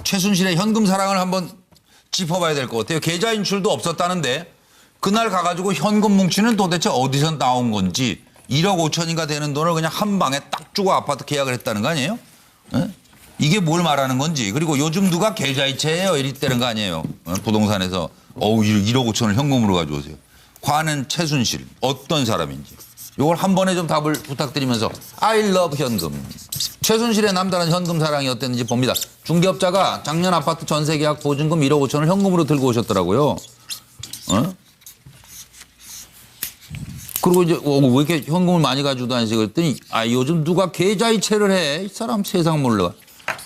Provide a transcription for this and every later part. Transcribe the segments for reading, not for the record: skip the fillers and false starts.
최순실의 현금 사랑을 한번 짚어봐야 될 것 같아요. 계좌 인출도 없었다는데 그날 가가지고 현금 뭉치는 도대체 어디서 나온 건지 1억 5천인가 되는 돈을 그냥 한 방에 딱 주고 아파트 계약을 했다는 거 아니에요? 네? 이게 뭘 말하는 건지. 그리고 요즘 누가 계좌이체예요 이랬다는 거 아니에요. 부동산에서 1억 5천을 현금으로 가져오세요. 화는 최순실 어떤 사람인지. 이걸 한 번에 좀 답을 부탁드리면서 I love 현금. 최순실의 남다른 현금 사랑이 어땠는지 봅니다. 중개업자가 작년 아파트 전세 계약 보증금 1억 5천을 현금으로 들고 오셨더라고요. 그리고 이제 왜 이렇게 현금을 많이 가지고 다니지 그랬더니 요즘 누가 계좌이체를 해. 이 사람 세상 몰라.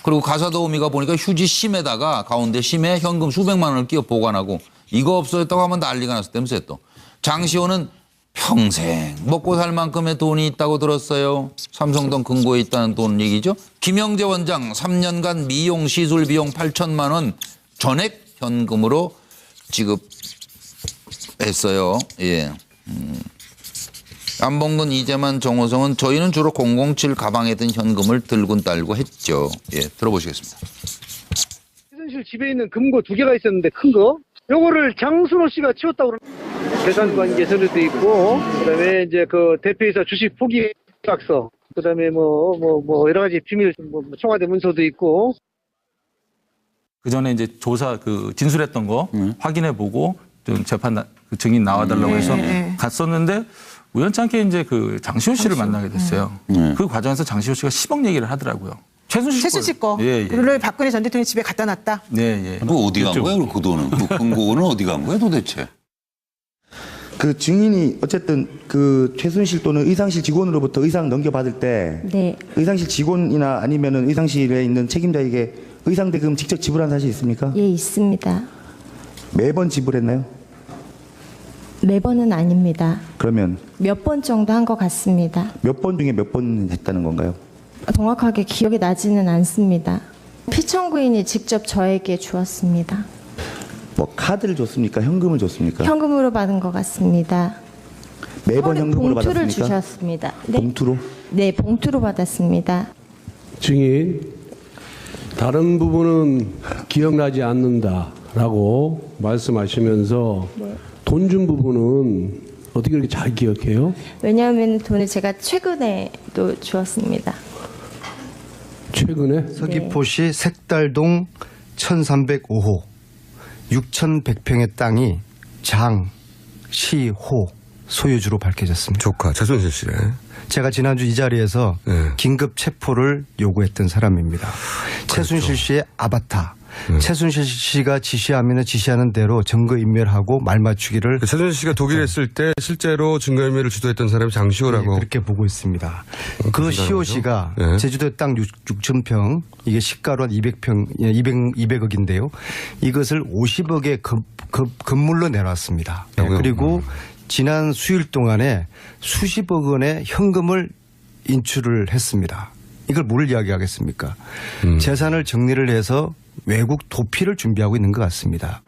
그리고 가사도우미가 보니까 휴지 심에다가 가운데 심에 현금 수백만 원을 끼워 보관하고 이거 없어졌다고 하면 난리가 났었다면서요 또. 장시호는 평생 먹고 살 만큼의 돈이 있다고 들었어요. 삼성동 금고에 있다는 돈 얘기죠. 김영재 원장 3년간 미용 시술 비용 8천만 원 전액 현금으로 지급했어요. 예. 안봉근, 이재만, 정호성은 저희는 주로 007 가방에 든 현금을 들고 딸고 했죠. 예, 들어보시겠습니다. 최순실 집에 있는 금고 2개가 있었는데 큰 거. 요거를 장순호 씨가 치웠다고 그러는데 재산 관계서도 있고 그다음에 이제 그 대표이사 주식 포기 각서 그다음에 뭐 여러 가지 비밀 청와대 문서도 있고. 그 전에 이제 조사 진술했던 거 확인해 보고 좀 재판 증인 나와달라고 해서 갔었는데 우연찮게 이제 장시호 씨를 만나게 됐어요. 그 과정에서 장시호 씨가 10억 얘기를 하더라고요. 최순실 거. 그를 박근혜 전 대통령 집에 갖다 놨다. 네, 예. 그 어디 간 거야? 그 돈은? 그 금고는 어디 간 거야 도대체? 그 증인이 어쨌든 그 최순실 또는 의상실 직원으로부터 의상 넘겨받을 때 네. 의상실 직원이나 아니면은 의상실에 있는 책임자에게 의상 대금 직접 지불한 사실 있습니까? 예, 있습니다. 매번 지불했나요? 매번은 아닙니다. 그러면 몇 번 정도 한 것 같습니다. 몇 번 중에 몇 번 했다는 건가요? 정확하게 기억이 나지는 않습니다. 피청구인이 직접 저에게 주었습니다. 뭐 카드를 줬습니까? 현금을 줬습니까? 현금으로 받은 것 같습니다. 매번 현금으로 봉투를 받았습니까? 주셨습니다. 네. 봉투로? 네, 봉투로 받았습니다. 증인, 다른 부분은 기억나지 않는다라고 말씀하시면서 돈 준 부분은 어떻게 그렇게 잘 기억해요? 왜냐하면 돈을 제가 최근에도 주었습니다. 최근에? 서귀포시 색달동 1305호 6,100평의 땅이 장시호 소유주로 밝혀졌습니다. 조카 최순실 씨네. 제가 지난주 이 자리에서 긴급 체포를 요구했던 사람입니다. 그렇죠. 최순실 씨의 아바타. 최순실 씨가 지시하면 지시하는 대로 증거인멸하고 말맞추기를. 최순실 씨가 독일에 있을 때 실제로 증거인멸을 주도했던 사람이 장시호라고. 네, 그렇게 보고 있습니다. 그 시호 씨가 제주도 땅 6,000평 이게 시가로 한 200평, 200억인데요. 이것을 50억에 건물로 내놨습니다. 네, 그리고 지난 수일 동안에 수십억 원의 현금을 인출을 했습니다. 이걸 뭘 이야기하겠습니까? 재산을 정리를 해서 외국 도피를 준비하고 있는 것 같습니다.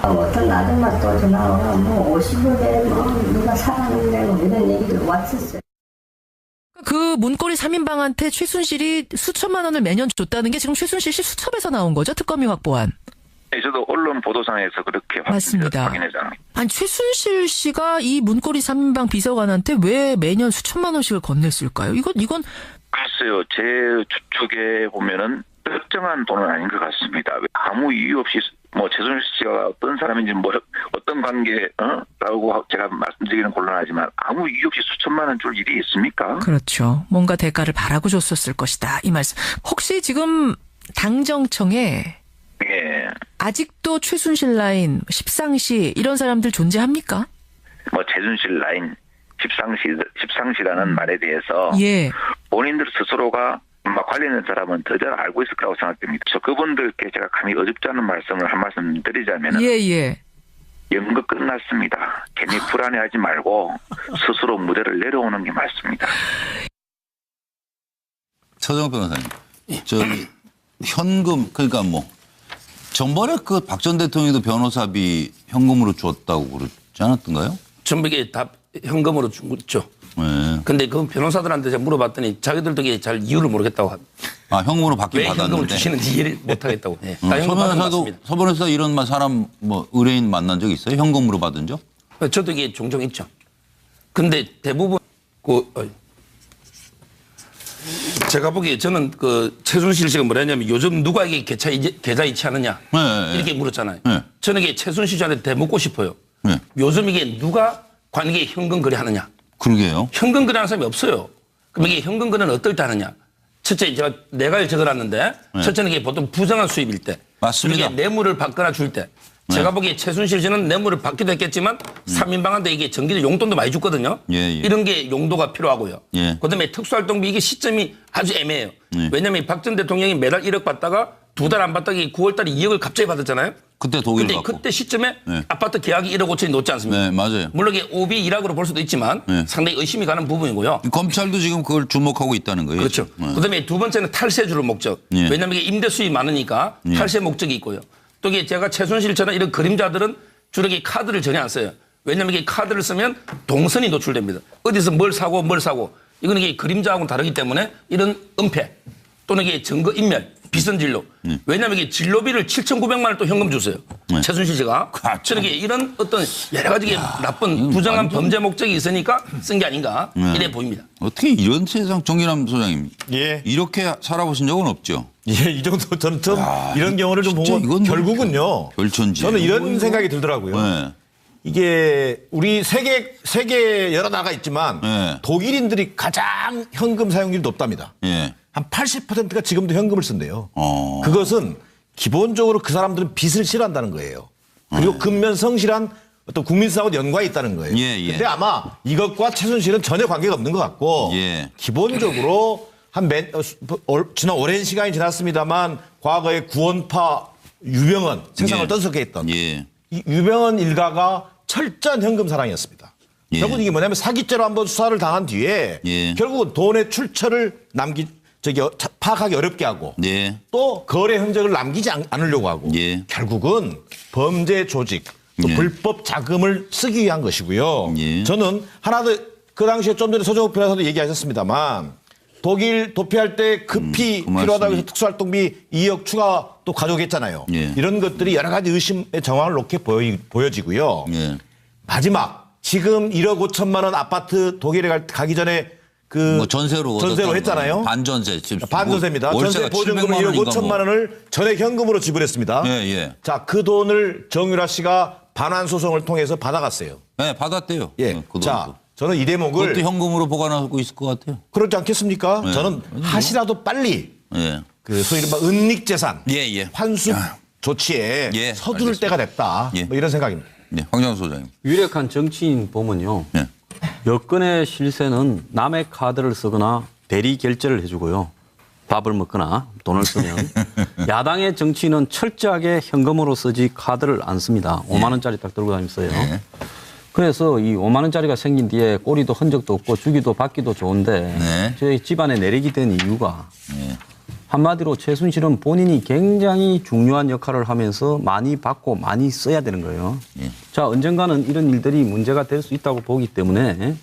어떤 아줌마 또 전화가 50억에 누가 사랑한다고 이런 얘기를 왔었어요. 그 문고리 3인방한테 최순실이 수천만 원을 매년 줬다는 게 지금 최순실 씨 수첩에서 나온 거죠? 특검이 확보한. 네, 저도 언론 보도상에서 그렇게 맞습니다. 확인했잖아요. 아니 최순실 씨가 이 문고리 3인방 비서관한테 왜 매년 수천만 원씩을 건넸을까요? 이건 글쎄요. 제 추측에 보면은 특정한 돈은 아닌 것 같습니다. 아무 이유 없이 최순실 씨가 어떤 사람인지 어떤 관계라고 제가 말씀드리기는 곤란하지만 아무 이유 없이 수천만 원 줄 일이 있습니까? 그렇죠. 뭔가 대가를 바라고 줬었을 것이다. 이 말씀. 혹시 지금 당정청에 아직도 최순실 라인, 십상시 이런 사람들 존재합니까? 최순실 라인, 십상시라는 말에 대해서 본인들 스스로가 관련된 사람은 더 잘 알고 있을 거라고 생각됩니다. 그분들께 제가 감히 어줍지 않은 말씀을 한 말씀 드리자면 연극 끝났습니다. 괜히 불안해하지 말고 스스로 무대를 내려오는 게 맞습니다. 서정욱 변호사님, 현금 그러니까 전번에 박 전 대통령도 변호사비 현금으로 줬다고 그러지 않았던가요? 전부게 다 현금으로 준 거죠. 근데 그 변호사들한테 제가 물어봤더니 자기들도 잘 이유를 모르겠다고 아, 현금으로 받긴 왜 현금을 받았는데. 주시는지 이해를 못하겠다고. 네. 다 현금 받은 것 같습니다. 서 변호사 이런 사람 의뢰인 만난 적 있어요? 현금으로 받은 적? 저도 이게 종종 있죠. 근데 대부분 제가 보기에 저는 최순실 씨가 뭐라 했냐면 요즘 누가 이게 계좌 이체하느냐 이렇게 물었잖아요. 저는 이게 최순실 씨한테 대묻고 싶어요. 요즘 이게 누가 관계 현금 거래하느냐. 그러게요. 현금 거래하는 사람이 없어요. 그럼 이게 현금 거래는 어떨 때 하느냐. 첫째 제가 내가 적어놨는데 첫째는 이게 보통 부정한 수입일 때. 맞습니다. 이게 뇌물을 받거나 줄 때. 제가 보기에 최순실 씨는 뇌물을 받기도 했겠지만 3인방한테 이게 정기적 용돈도 많이 줬거든요. 이런 게 용도가 필요하고요. 그다음에 특수활동비 이게 시점이 아주 애매해요. 왜냐하면 박 전 대통령이 매달 1억 받다가 2달 안 받다가 9월 달에 2억을 갑자기 받았잖아요. 그때 독일 근데 받고. 그때 시점에 아파트 계약이 1억 5천이 놓지 않습니까? 네, 맞아요. 물론 이게 오비 일학으로 볼 수도 있지만 상당히 의심이 가는 부분이고요. 검찰도 지금 그걸 주목하고 있다는 거예요. 그렇죠. 그다음에 두 번째는 탈세주로 목적. 왜냐하면 이게 임대 수입이 많으니까 탈세 목적이 있고요. 또 이게 제가 최순실처럼 이런 그림자들은 주로 이 카드를 전혀 안 써요. 왜냐하면 이 카드를 쓰면 동선이 노출됩니다. 어디서 뭘 사고 이거는 이게 그림자하고는 다르기 때문에 이런 은폐 또는 이게 증거 인멸 비선 진로. 왜냐하면 이게 진로비를 7,900만 원 또 현금 줬어요. 최순실 씨가. 저는 이런 어떤 여러 가지 나쁜 부정한 범죄 목적이 있으니까 쓴 게 아닌가 이래 보입니다. 어떻게 이런 세상 정진남 소장님 이렇게 살아보신 적은 없죠? 예, 이 정도 저는 좀 이런 경우를 좀 보면 결국은요. 별천지. 저는 이런 생각이 들더라고요. 이게 우리 세계 여러 나라가 있지만 독일인들이 가장 현금 사용률이 높답니다. 한 80%가 지금도 현금을 쓴대요. 그것은 기본적으로 그 사람들은 빚을 싫어한다는 거예요. 그리고 근면성실한 어떤 국민성하고 연관이 있다는 거예요. 근데 아마 이것과 최순실은 전혀 관계가 없는 것 같고 기본적으로 지난 오랜 시간이 지났습니다만 과거에 구원파 유병헌 세상을 떠들게 했던 이 유병헌 일가가 철저한 현금 사랑이었습니다. 결국 이게 뭐냐면 사기죄로 한번 수사를 당한 뒤에 결국은 돈의 출처를 파악하기 어렵게 하고 또 거래 흔적을 남기지 않으려고 하고 결국은 범죄 조직 또 불법 자금을 쓰기 위한 것이고요. 저는 하나 더 그 당시에 좀 전에 서정욱 변호사도 얘기하셨습니다만 독일 도피할 때 급히 필요하다고 해서 특수활동비 2억 추가 또 가져오겠잖아요. 이런 것들이 여러 가지 의심의 정황을 놓게 보여지고요. 마지막 지금 1억 5천만 원 아파트 독일에 가기 전에 전세로 했잖아요. 반전세. 반전세입니다. 전세 보증금을 1억 5천만 원을 전액 현금으로 지불했습니다. 자, 그 돈을 정유라 씨가 반환 소송을 통해서 받아갔어요. 네, 받았대요. 자, 저는 이 대목을 그것도 현금으로 보관하고 있을 것 같아요. 그렇지 않겠습니까? 저는 하시라도 빨리 그 소위 이른바 은닉재산 환수 조치에 서두를 때가 됐다. 뭐 이런 생각입니다. 황정수 소장님. 유력한 정치인 보면요. 여권의 실세는 남의 카드를 쓰거나 대리 결제를 해주고요. 밥을 먹거나 돈을 쓰면 야당의 정치인은 철저하게 현금으로 쓰지 카드를 안 씁니다. 5만 원짜리 딱 들고 다니면서요. 그래서 이 5만 원짜리가 생긴 뒤에 꼬리도 흔적도 없고 주기도 받기도 좋은데 저희 집안에 내리게 된 이유가 한마디로 최순실은 본인이 굉장히 중요한 역할을 하면서 많이 받고 많이 써야 되는 거예요. 자, 언젠가는 이런 일들이 문제가 될 수 있다고 보기 때문에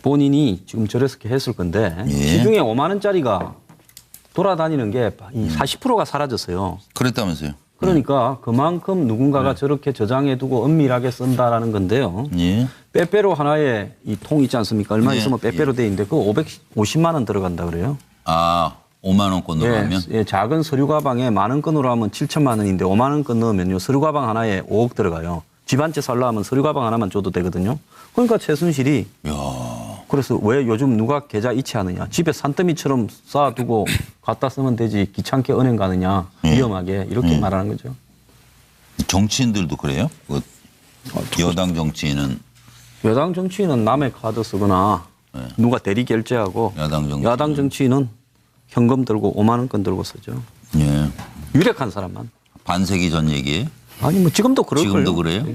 본인이 지금 저렇게 했을 건데 시중에 5만 원짜리가 돌아다니는 게 40%가 사라졌어요. 그랬다면서요. 그러니까 그만큼 누군가가 저렇게 저장해두고 은밀하게 쓴다라는 건데요. 빼빼로 하나에 이 통 있지 않습니까? 얼마 있으면 빼빼로 돼 있는데 그거 550만 원 들어간다 그래요. 아, 5만 원권으로 하면? 작은 서류 가방에 만 원권으로 하면 7천만 원인데 5만 원권 넣으면요. 서류 가방 하나에 5억 들어가요. 집 한 채 살려 하면 서류 가방 하나만 줘도 되거든요. 그러니까 최순실이 그래서 왜 요즘 누가 계좌 이체하느냐. 집에 산더미처럼 쌓아두고 갖다 쓰면 되지 귀찮게 은행 가느냐. 위험하게 이렇게 말하는 거죠. 정치인들도 그래요? 여당 정치인은? 여당 정치인은 남의 카드 쓰거나 누가 대리 결제하고 야당 정치인은 현금 들고 5만 원권 들고 쓰죠. 유력한 사람만. 반세기 전 얘기예요? 아니 뭐 지금도 그럴걸요. 지금도 그래요?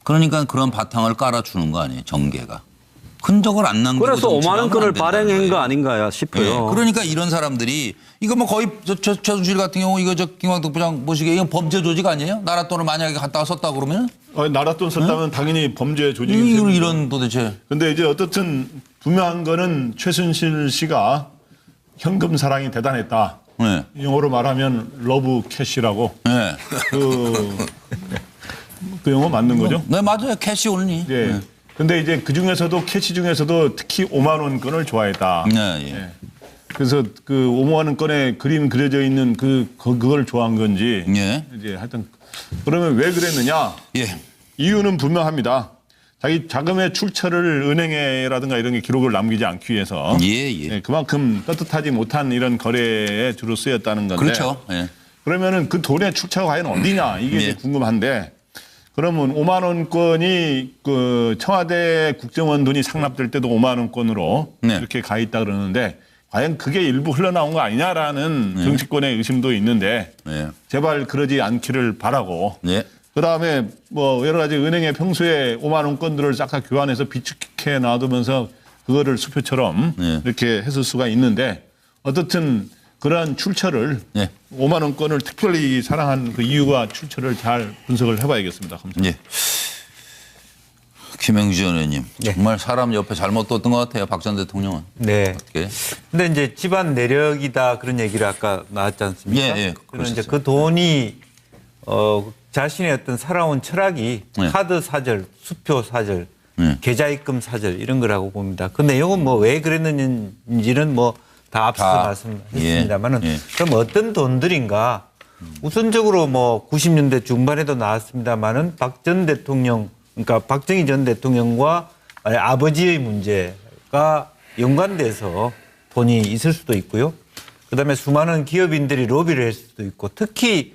그러니까 그런 바탕을 깔아주는 거 아니에요? 정계가. 흔적을 안 남기고. 그래서 5만 원권을 발행한 거 아닌가 싶어요. 그러니까 이런 사람들이 이거 뭐 거의 최순실 같은 경우 이거 김광석 부장 보시기에 이건 범죄 조직 아니에요? 나라 돈을 만약에 갖다가 썼다 그러면? 나라 돈 썼다면 당연히 범죄 조직이 이런 도대체. 근데 이제 어떻든 분명한 거는 최순실 씨가 현금 사랑이 대단했다. 네. 영어로 말하면 러브 캐시라고. 네. 그 영어 맞는 거죠? 네, 맞아요. 캐시 온리. 예. 네. 근데 이제 그 중에서도 캐시 중에서도 특히 5만 원권을 좋아했다. 네, 예. 예. 그래서 그 5만 원권에 그림 그려져 있는 그걸 좋아한 건지. 예. 이제 하여튼 그러면 왜 그랬느냐? 예. 이유는 분명합니다. 자기 자금의 출처를 은행에라든가 이런 게 기록을 남기지 않기 위해서. 예. 그만큼 떳떳하지 못한 이런 거래에 주로 쓰였다는 건데. 그렇죠. 예. 그러면은 그 돈의 출처가 과연 어디냐 이게 이제 궁금한데. 그러면 5만 원권이 그 청와대 국정원 돈이 상납될 때도 5만 원권으로 이렇게 가 있다 그러는데 과연 그게 일부 흘러나온 거 아니냐라는 정치권의 의심도 있는데 제발 그러지 않기를 바라고 그다음에 뭐 여러 가지 은행에 평소에 5만 원권들을 싹 다 교환해서 비축해 놔두면서 그거를 수표처럼 이렇게 했을 수가 있는데 어떻든 그러한 출처를 5만 원권을 특별히 사랑한 그 이유와 출처를 잘 분석을 해봐야겠습니다. 감사합니다. 김영주 의원님 정말 사람 옆에 잘못 뒀던 것 같아요. 박 전 대통령은. 네. 어떻게? 근데 이제 집안 내력이다 그런 얘기를 아까 나왔지 않습니까? 예. 그런 이제 그 돈이 자신의 어떤 살아온 철학이 카드 사절, 수표 사절, 계좌입금 사절 이런 거라고 봅니다. 그 내용은 뭐 왜 그랬는지는 뭐 다 앞서서 말씀했습니다만은 그럼 어떤 돈들인가? 우선적으로 뭐 90년대 중반에도 나왔습니다만은 박 전 대통령, 그러니까 박정희 전 대통령과 아버지의 문제가 연관돼서 돈이 있을 수도 있고요. 그다음에 수많은 기업인들이 로비를 했을 수도 있고 특히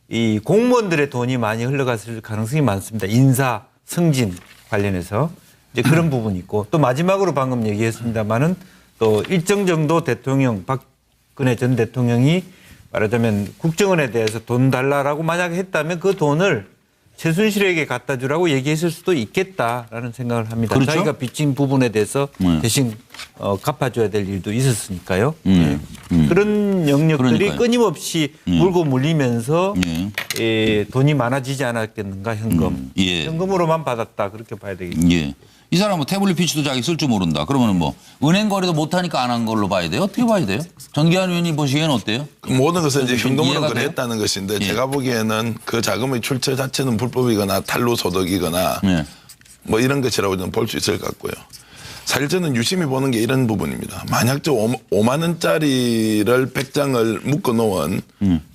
이 공무원들의 돈이 많이 흘러갔을 가능성이 많습니다. 인사, 승진 관련해서 이제 그런 부분이 있고 또 마지막으로 방금 얘기했습니다만은 또 일정 정도 대통령 박근혜 전 대통령이 말하자면 국정원에 대해서 돈 달라라고 만약에 했다면 그 돈을 최순실에게 갖다 주라고 얘기했을 수도 있겠다라는 생각을 합니다. 그렇죠? 자기가 빚진 부분에 대해서 대신 갚아줘야 될 일도 있었으니까요. 그런 영역들이 그러니까요. 끊임없이 물고 물리면서 돈이 많아지지 않았겠는가 현금. 현금으로만 받았다 그렇게 봐야 되겠죠. 이 사람은 뭐 태블릿 PC도 자기 쓸 줄 모른다. 그러면 뭐 은행 거래도 못하니까 안 한 걸로 봐야 돼요? 어떻게 봐야 돼요? 전기한 의원님 보시기에는 어때요? 그 모든 것은 이제 현금으로 이해가 거래했다는 것인데 제가 보기에는 그 자금의 출처 자체는 불법이거나 탈루소득이거나 뭐 이런 것이라고 저는 볼 수 있을 것 같고요. 사실 저는 유심히 보는 게 이런 부분입니다. 만약 저 5만 원짜리를 100장을 묶어놓은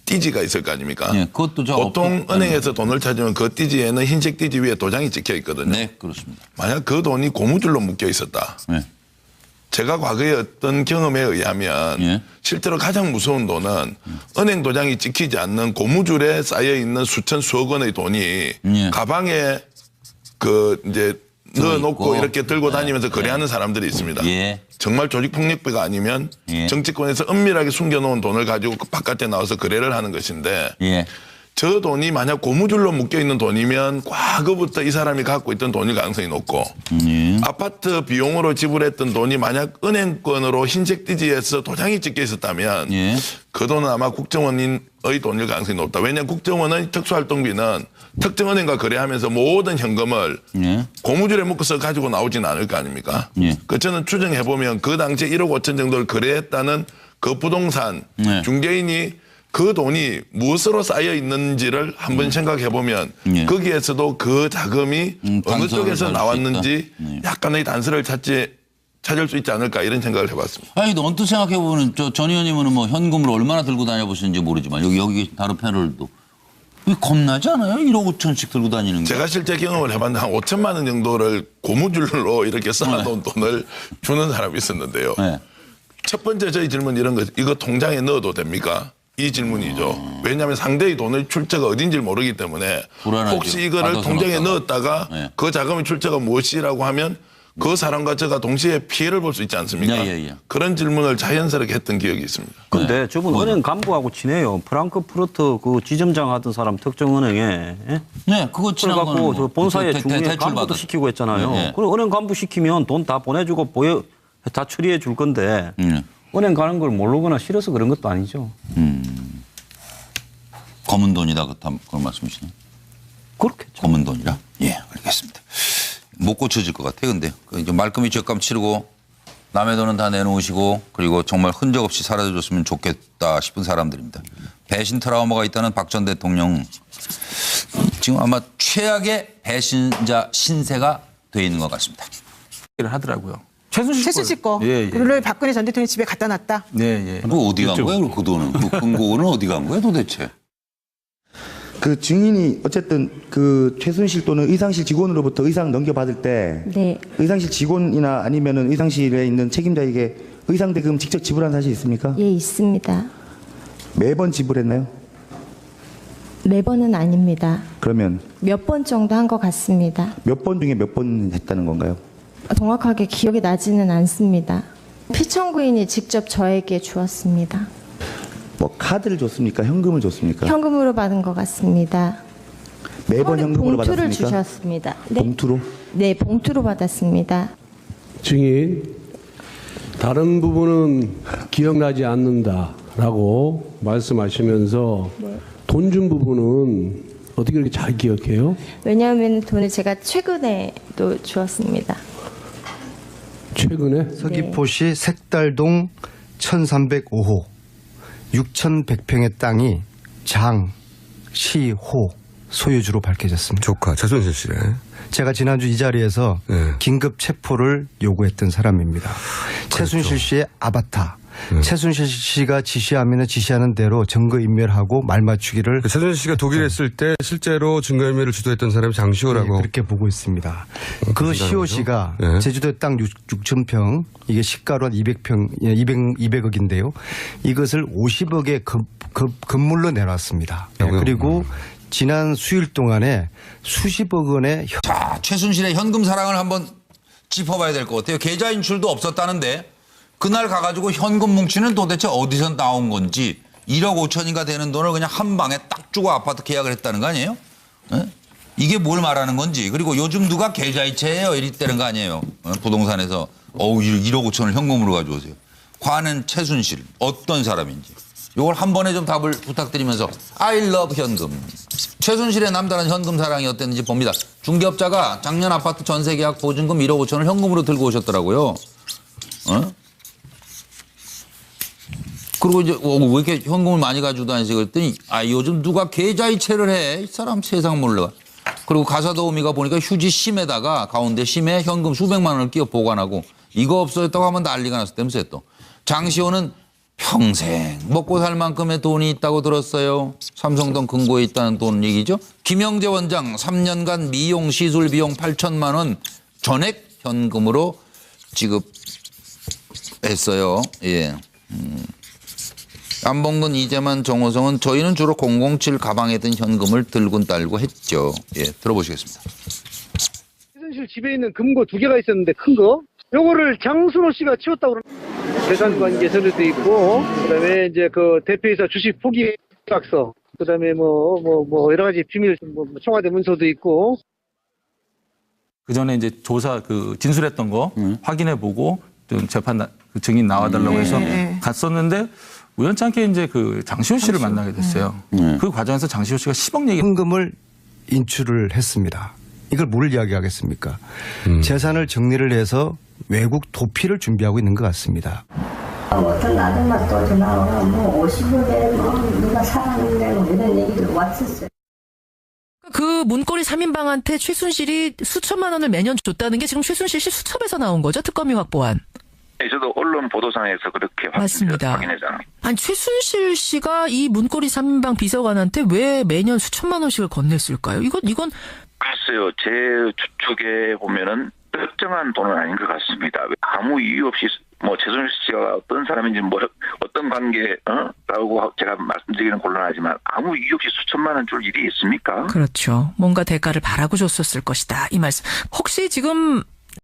띠지가 있을 거 아닙니까? 그것도 보통 은행에서 돈을 찾으면 그 띠지에는 흰색 띠지 위에 도장이 찍혀 있거든요. 네, 그렇습니다. 만약 그 돈이 고무줄로 묶여 있었다. 제가 과거에 어떤 경험에 의하면 실제로 가장 무서운 돈은 은행 도장이 찍히지 않는 고무줄에 쌓여 있는 수억 원의 돈이 가방에 그 이제 넣어놓고 이렇게 들고 다니면서 거래하는 사람들이 있습니다. 정말 조직폭력배가 아니면 정치권에서 은밀하게 숨겨놓은 돈을 가지고 바깥에 나와서 거래를 하는 것인데 저 돈이 만약 고무줄로 묶여있는 돈이면 과거부터 이 사람이 갖고 있던 돈일 가능성이 높고 아파트 비용으로 지불했던 돈이 만약 은행권으로 흰색 띠지에서 도장이 찍혀 있었다면 그 돈은 아마 국정원의 돈일 가능성이 높다. 왜냐하면 국정원의 특수활동비는 특정 은행과 거래하면서 모든 현금을 고무줄에 묶어서 가지고 나오지는 않을 거 아닙니까? 그 저는 추정해보면 그 당시에 1억 5천 정도를 거래했다는 그 부동산 중개인이 그 돈이 무엇으로 쌓여 있는지를 한번 생각해보면 거기에서도 그 자금이 어느 쪽에서 나왔는지 약간의 단서를 찾을 수 있지 않을까 이런 생각을 해봤습니다. 아니, 언뜻 생각해보면 전 의원님은 뭐 현금을 얼마나 들고 다녀보시는지 모르지만 여기 다른 패널도 겁나지 않아요? 1억 5천씩 들고 다니는 게. 제가 실제 경험을 해봤는데 한 5천만 원 정도를 고무줄로 이렇게 쌓아놓은 돈을 주는 사람이 있었는데요. 첫 번째 저희 질문 이런 거 이거 통장에 넣어도 됩니까? 이 질문이죠. 왜냐하면 상대의 돈의 출처가 어딘지 모르기 때문에 불안하죠. 혹시 이거를 통장에 넣었다가 그 자금의 출처가 무엇이라고 하면 그 사람과 제가 동시에 피해를 볼 수 있지 않습니까? 그런 질문을 자연스럽게 했던 기억이 있습니다. 근데 저분 은행 간부하고 친해요. 프랑크푸르트 그 지점장 하던 사람 특정은행에. 그거 친한 거는 저 본사에 그 중에 간부도 시키고 했잖아요. 그리고 은행 간부 시키면 돈 다 보내주고 다 처리해 줄 건데 은행 가는 걸 모르거나 싫어서 그런 것도 아니죠. 검은 돈이다 그런 말씀이시네요. 그렇겠죠. 검은 돈이라? 예, 알겠습니다. 못 고쳐질 것 같아요. 근데 이제 말끔히 죗감 치르고 남의 돈은 다 내놓으시고 그리고 정말 흔적 없이 사라져줬으면 좋겠다 싶은 사람들입니다. 배신 트라우마가 있다는 박 전 대통령 지금 아마 최악의 배신자 신세가 돼 있는 것 같습니다. 하더라고요. 최순실 거. 그를 박근혜 전 대통령 집에 갖다 놨다. 그거 어디 간 거예요? 그 돈은? 그 금고는 어디 간 거예요 도대체? 그 증인이 어쨌든 그 최순실 또는 의상실 직원으로부터 의상 넘겨받을 때 네. 의상실 직원이나 아니면은 의상실에 있는 책임자에게 의상 대금 직접 지불한 사실이 있습니까? 예, 있습니다. 매번 지불했나요? 매번은 아닙니다. 그러면 몇 번 정도 한 것 같습니다. 몇 번 중에 몇 번 했다는 건가요? 정확하게 기억이 나지는 않습니다. 피청구인이 직접 저에게 주었습니다. 뭐 카드를 줬습니까? 현금을 줬습니까? 현금으로 받은 것 같습니다. 매번 현금으로 받았습니까? 봉투를 주셨습니다. 네. 봉투로? 네, 봉투로 받았습니다. 증인, 다른 부분은 기억나지 않는다라고 말씀하시면서 돈 준 부분은 어떻게 그렇게 잘 기억해요? 왜냐하면 돈을 제가 최근에도 주었습니다. 최근에? 서귀포시 색달동 1305호 6,100평의 땅이 장, 시, 호 소유주로 밝혀졌습니다. 조카 최순실 씨네. 제가 지난주 이 자리에서 긴급 체포를 요구했던 사람입니다. 최순실 씨의 아바타. 최순실 씨가 지시하면 지시하는 대로 증거인멸하고 말맞추기를. 최순실 씨가 독일에 있을 때 실제로 증거인멸을 주도했던 사람이 장시호라고. 네, 그렇게 보고 있습니다. 그 시호 씨가 제주도 땅 6,000평, 이게 시가로 한 200평, 200억인데요. 이것을 50억에 건물로 내놨습니다. 그리고 지난 수일 동안에 수십억 원의. 자, 최순실의 현금 사랑을 한번 짚어봐야 될 것 같아요. 계좌 인출도 없었다는데 그날 가가지고 현금 뭉치는 도대체 어디서 나온 건지 1억 5천인가 되는 돈을 그냥 한 방에 딱 주고 아파트 계약을 했다는 거 아니에요? 에? 이게 뭘 말하는 건지. 그리고 요즘 누가 계좌이체예요 이랬다는 거 아니에요? 부동산에서 1억 5천을 현금으로 가져오세요. 과는 최순실 어떤 사람인지. 이걸 한 번에 좀 답을 부탁드리면서 I love 현금. 최순실의 남다른 현금 사랑이 어땠는지 봅니다. 중개업자가 작년 아파트 전세 계약 보증금 1억 5천을 현금으로 들고 오셨더라고요. 그리고 이제 왜 이렇게 현금을 많이 가지고 다니지 그랬더니 요즘 누가 계좌이체를 해. 이 사람 세상 몰라. 그리고 가사도우미가 보니까 휴지 심에다가 가운데 심에 현금 수백만 원을 끼워 보관하고 이거 없어졌다고 하면 난리가 났었다면서요 또. 장시호는 평생 먹고 살 만큼의 돈이 있다고 들었어요. 삼성동 금고에 있다는 돈 얘기죠. 김영재 원장 3년간 미용 시술 비용 8천만 원 전액 현금으로 지급했어요. 예. 안봉근, 이재만, 정호성은 저희는 주로 007 가방에 든 현금을 들고 딸고 했죠. 예, 들어보시겠습니다. 최순실 집에 있는 금고 2개가 있었는데 큰 거. 요거를 장순호 씨가 치웠다고 그러는 재산 관계서도 있고, 그다음에 이제 그 대표이사 주식 포기 계약서, 그다음에 뭐 여러 가지 비밀 청와대 문서도 있고. 그 전에 이제 조사 진술했던 거 확인해 보고 좀 재판 증인 나와달라고 해서 갔었는데 우연찮게 이제 장시호 씨를 만나게 됐어요. 그 과정에서 장시호 씨가 10억 얘기. 현금을 인출을 했습니다. 이걸 뭘 이야기하겠습니까? 재산을 정리를 해서 외국 도피를 준비하고 있는 것 같습니다. 어떤 아줌마 또 전화가 50억에 누가 살았는데 이런 얘기를 왔었어요. 그 문고리 3인방한테 최순실이 수천만 원을 매년 줬다는 게 지금 최순실 씨 수첩에서 나온 거죠? 특검이 확보한. 네, 저도 언론 보도상에서 그렇게 맞습니다. 확인했잖아요. 아니 최순실 씨가 이 문고리 3인방 비서관한테 왜 매년 수천만 원씩을 건넸을까요? 이건 글쎄요. 제 추측에 보면은 특정한 돈은 아닌 것 같습니다. 아무 이유 없이 최순실 씨가 어떤 사람인지 어떤 관계라고 제가 말씀드리기는 곤란하지만 아무 이유 없이 수천만 원 줄 일이 있습니까? 그렇죠. 뭔가 대가를 바라고 줬었을 것이다. 이 말씀. 혹시 지금